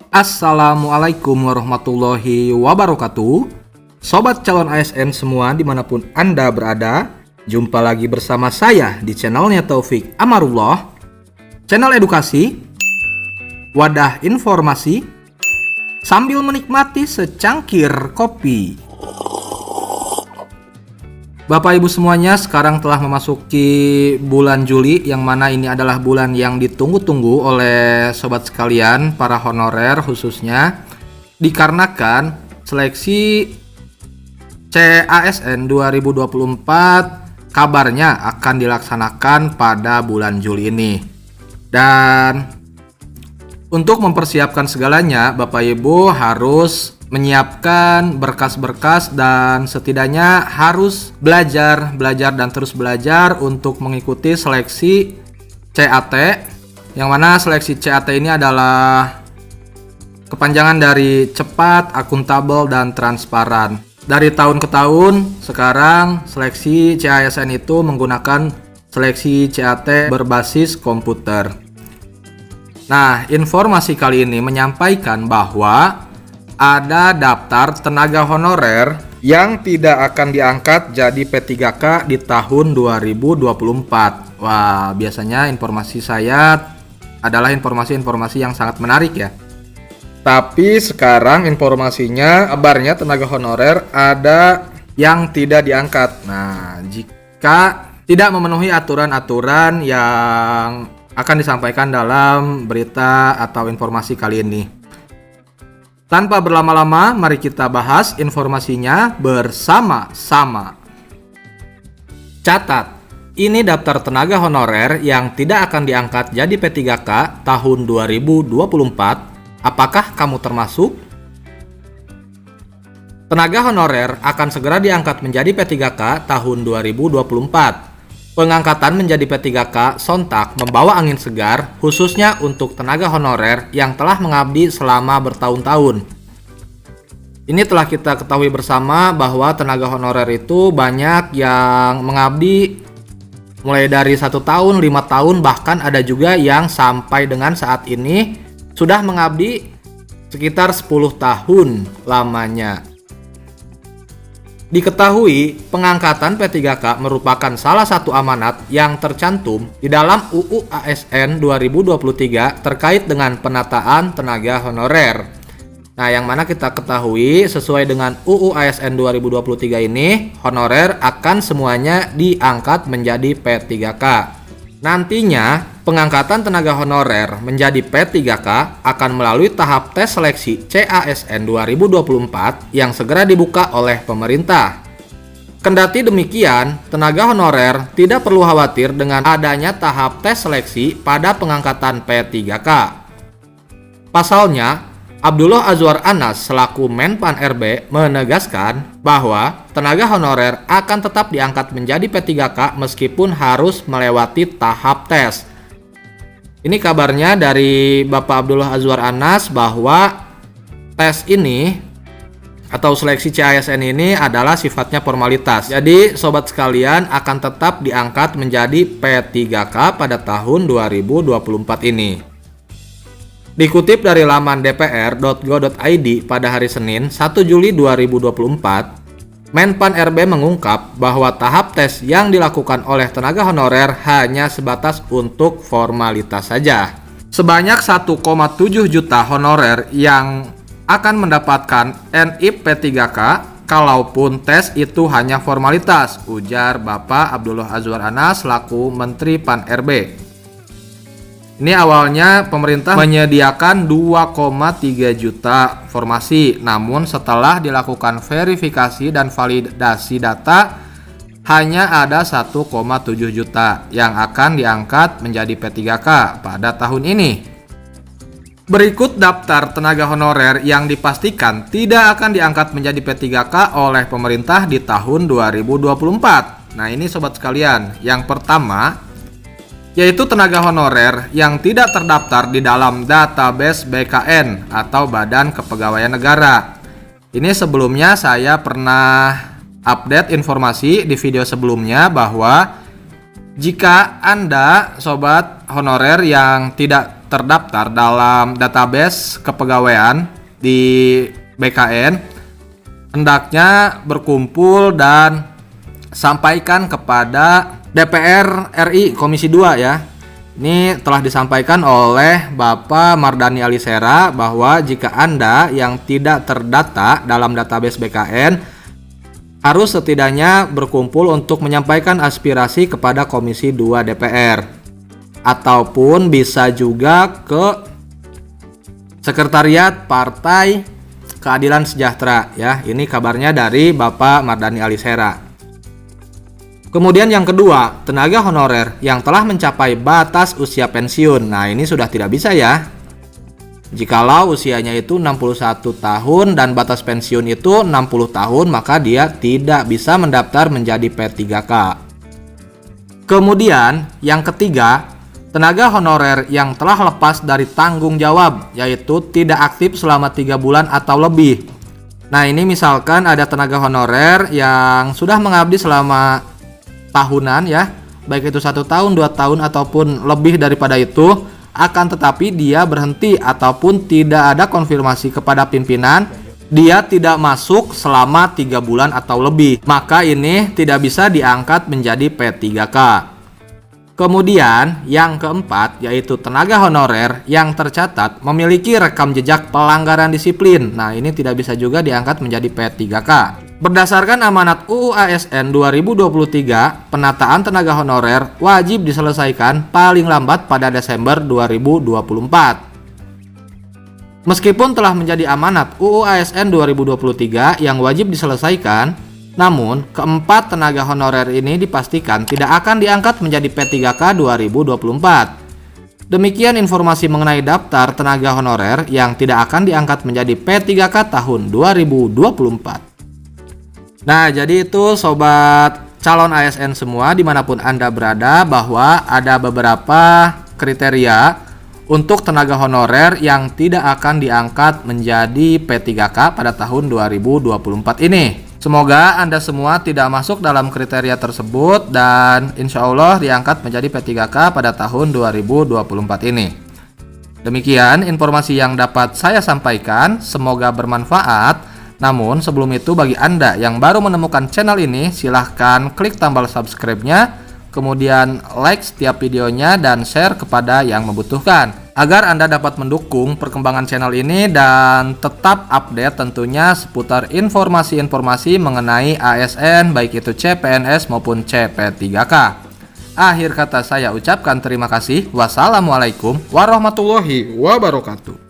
Assalamualaikum warahmatullahi wabarakatuh. Sobat calon ASN semua dimanapun Anda berada, jumpa lagi bersama saya di channelnya Taufik Amarullah, channel edukasi, wadah informasi, sambil menikmati secangkir kopi. Bapak Ibu semuanya, sekarang telah memasuki bulan Juli, yang mana ini adalah bulan yang ditunggu-tunggu oleh sobat sekalian, para honorer khususnya, dikarenakan seleksi CASN 2024 kabarnya akan dilaksanakan pada bulan Juli ini. Dan untuk mempersiapkan segalanya, Bapak Ibu harus menyiapkan berkas-berkas dan setidaknya harus belajar dan terus belajar untuk mengikuti seleksi CAT, yang mana seleksi CAT ini adalah kepanjangan dari cepat, akuntabel, dan transparan. Dari tahun ke tahun, sekarang seleksi CASN itu menggunakan seleksi CAT berbasis komputer. Nah, informasi kali ini menyampaikan bahwa ada daftar tenaga honorer yang tidak akan diangkat jadi P3K di tahun 2024. Wah, biasanya informasi saya adalah informasi-informasi yang sangat menarik ya. Tapi sekarang informasinya, kabarnya tenaga honorer ada yang tidak diangkat. Nah, jika tidak memenuhi aturan-aturan yang akan disampaikan dalam berita atau informasi kali ini. Tanpa berlama-lama, mari kita bahas informasinya bersama-sama. Catat, ini daftar tenaga honorer yang tidak akan diangkat jadi P3K tahun 2024. Apakah kamu termasuk? Tenaga honorer akan segera diangkat menjadi P3K tahun 2024. Pengangkatan menjadi P3K sontak membawa angin segar, khususnya untuk tenaga honorer yang telah mengabdi selama bertahun-tahun. Ini telah kita ketahui bersama bahwa tenaga honorer itu banyak yang mengabdi mulai dari 1 tahun, 5 tahun, bahkan ada juga yang sampai dengan saat ini sudah mengabdi sekitar 10 tahun lamanya. Diketahui, pengangkatan P3K merupakan salah satu amanat yang tercantum di dalam UU ASN 2023 terkait dengan penataan tenaga honorer. Nah, yang mana kita ketahui sesuai dengan UU ASN 2023 ini, honorer akan semuanya diangkat menjadi P3K. Nantinya, pengangkatan tenaga honorer menjadi P3K akan melalui tahap tes seleksi CASN 2024 yang segera dibuka oleh pemerintah. Kendati demikian, tenaga honorer tidak perlu khawatir dengan adanya tahap tes seleksi pada pengangkatan P3K. Pasalnya, Abdullah Azwar Anas selaku Menpan RB menegaskan bahwa tenaga honorer akan tetap diangkat menjadi P3K meskipun harus melewati tahap tes. Ini kabarnya dari Bapak Abdullah Azwar Anas bahwa tes ini atau seleksi CASN ini adalah sifatnya formalitas. Jadi sobat sekalian akan tetap diangkat menjadi P3K pada tahun 2024 ini. Dikutip dari laman dpr.go.id pada hari Senin 1 Juli 2024, Menpan RB mengungkap bahwa tahap tes yang dilakukan oleh tenaga honorer hanya sebatas untuk formalitas saja. Sebanyak 1,7 juta honorer yang akan mendapatkan NIP P3K kalaupun tes itu hanya formalitas, ujar Bapak Abdullah Azwar Anas selaku Menteri Pan RB. Ini awalnya pemerintah menyediakan 2,3 juta formasi, namun setelah dilakukan verifikasi dan validasi data, hanya ada 1,7 juta yang akan diangkat menjadi P3K pada tahun ini. Berikut daftar tenaga honorer yang dipastikan tidak akan diangkat menjadi P3K oleh pemerintah di tahun 2024. Nah, ini sobat sekalian, yang pertama yaitu tenaga honorer yang tidak terdaftar di dalam database BKN atau Badan Kepegawaian Negara. Ini sebelumnya saya pernah update informasi di video sebelumnya bahwa jika Anda sobat honorer yang tidak terdaftar dalam database kepegawaian di BKN, hendaknya berkumpul dan sampaikan kepada DPR RI Komisi 2 ya. Ini telah disampaikan oleh Bapak Mardhani Alisera bahwa jika Anda yang tidak terdata dalam database BKN harus setidaknya berkumpul untuk menyampaikan aspirasi kepada Komisi 2 DPR, ataupun bisa juga ke Sekretariat Partai Keadilan Sejahtera ya. Ini kabarnya dari Bapak Mardhani Alisera. Kemudian yang kedua, tenaga honorer yang telah mencapai batas usia pensiun. Nah, ini sudah tidak bisa ya. Jikalau usianya itu 61 tahun dan batas pensiun itu 60 tahun, maka dia tidak bisa mendaftar menjadi P3K. Kemudian yang ketiga, tenaga honorer yang telah lepas dari tanggung jawab, yaitu tidak aktif selama 3 bulan atau lebih. Nah, ini misalkan ada tenaga honorer yang sudah mengabdi selama tahunan ya, baik itu 1 tahun, 2 tahun ataupun lebih daripada itu, akan tetapi dia berhenti ataupun tidak ada konfirmasi kepada pimpinan, dia tidak masuk selama 3 bulan atau lebih, maka ini tidak bisa diangkat menjadi P3K. Kemudian yang keempat, yaitu tenaga honorer yang tercatat memiliki rekam jejak pelanggaran disiplin. Nah, ini tidak bisa juga diangkat menjadi P3K. Berdasarkan amanat UU ASN 2023, penataan tenaga honorer wajib diselesaikan paling lambat pada Desember 2024. Meskipun telah menjadi amanat UU ASN 2023 yang wajib diselesaikan, namun keempat tenaga honorer ini dipastikan tidak akan diangkat menjadi P3K 2024. Demikian informasi mengenai daftar tenaga honorer yang tidak akan diangkat menjadi P3K tahun 2024. Nah, jadi itu sobat calon ASN semua dimanapun Anda berada, bahwa ada beberapa kriteria untuk tenaga honorer yang tidak akan diangkat menjadi P3K pada tahun 2024 ini. Semoga Anda semua tidak masuk dalam kriteria tersebut dan insya Allah diangkat menjadi P3K pada tahun 2024 ini. Demikian informasi yang dapat saya sampaikan, semoga bermanfaat. Namun sebelum itu, bagi Anda yang baru menemukan channel ini, silahkan klik tombol subscribe-nya, kemudian like setiap videonya dan share kepada yang membutuhkan, agar Anda dapat mendukung perkembangan channel ini dan tetap update tentunya seputar informasi-informasi mengenai ASN, baik itu CPNS maupun CP3K. Akhir kata saya ucapkan terima kasih. Wassalamualaikum warahmatullahi wabarakatuh.